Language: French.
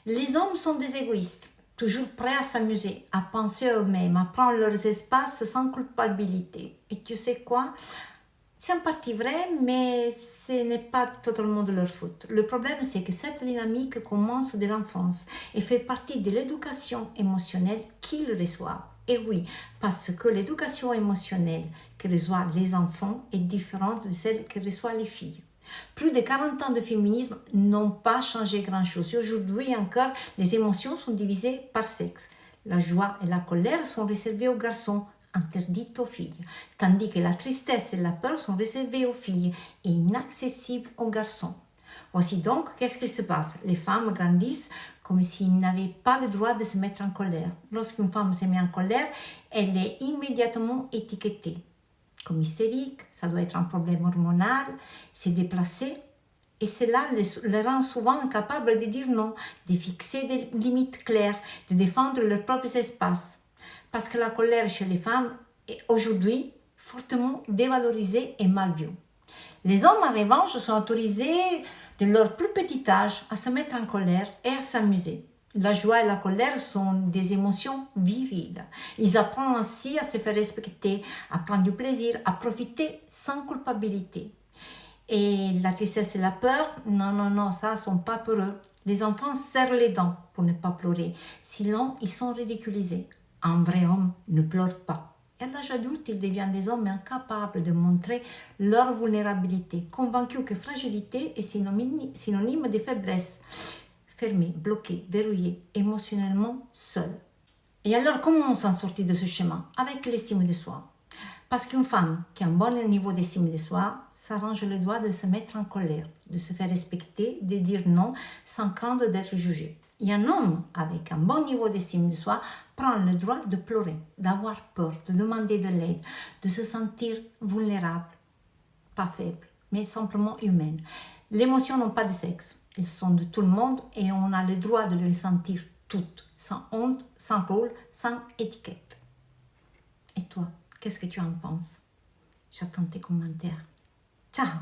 Les hommes sont des égoïstes, toujours prêts à s'amuser, à penser à eux-mêmes, à prendre leurs espaces sans culpabilité. Et tu sais quoi? C'est en partie vrai, mais ce n'est pas totalement de leur faute. Le problème, c'est que cette dynamique commence dès l'enfance et fait partie de l'éducation émotionnelle qu'ils reçoivent. Et oui, parce que l'éducation émotionnelle que reçoivent les enfants est différente de celle que reçoivent les filles. Plus de 40 ans de féminisme n'ont pas changé grand-chose. Aujourd'hui encore, les émotions sont divisées par sexe. La joie et la colère sont réservées aux garçons, interdites aux filles, tandis que la tristesse et la peur sont réservées aux filles et inaccessibles aux garçons. Voici donc qu'est-ce qui se passe. Les femmes grandissent comme s'ils n'avaient pas le droit de se mettre en colère. Lorsqu'une femme se met en colère, elle est immédiatement étiquetée comme hystérique, ça doit être un problème hormonal, c'est déplacé. Et cela les rend souvent incapables de dire non, de fixer des limites claires, de défendre leurs propres espaces. Parce que la colère chez les femmes est aujourd'hui fortement dévalorisée et mal vue. Les hommes, en revanche, sont autorisés de leur plus petit âge à se mettre en colère et à s'amuser. La joie et la colère sont des émotions viriles. Ils apprennent ainsi à se faire respecter, à prendre du plaisir, à profiter sans culpabilité. Et la tristesse et la peur, non, ça, sont pas pour eux. Les enfants serrent les dents pour ne pas pleurer, sinon ils sont ridiculisés. Un vrai homme ne pleure pas. Et à l'âge adulte, ils deviennent des hommes incapables de montrer leur vulnérabilité, convaincus que fragilité est synonyme de faiblesse, fermés, bloqués, verrouillés, émotionnellement seuls. Et alors, comment on s'en sortit de ce schéma? Avec l'estime de soi. Parce qu'une femme qui a un bon niveau d'estime de soi s'arrange le droit de se mettre en colère, de se faire respecter, de dire non sans craindre d'être jugé. Et un homme avec un bon niveau d'estime de soi prend le droit de pleurer, d'avoir peur, de demander de l'aide, de se sentir vulnérable, pas faible, mais simplement humaine. Les émotions n'ont pas de sexe, elles sont de tout le monde et on a le droit de les sentir toutes, sans honte, sans rôle, sans étiquette. Et toi, qu'est-ce que tu en penses? J'attends tes commentaires. Ciao!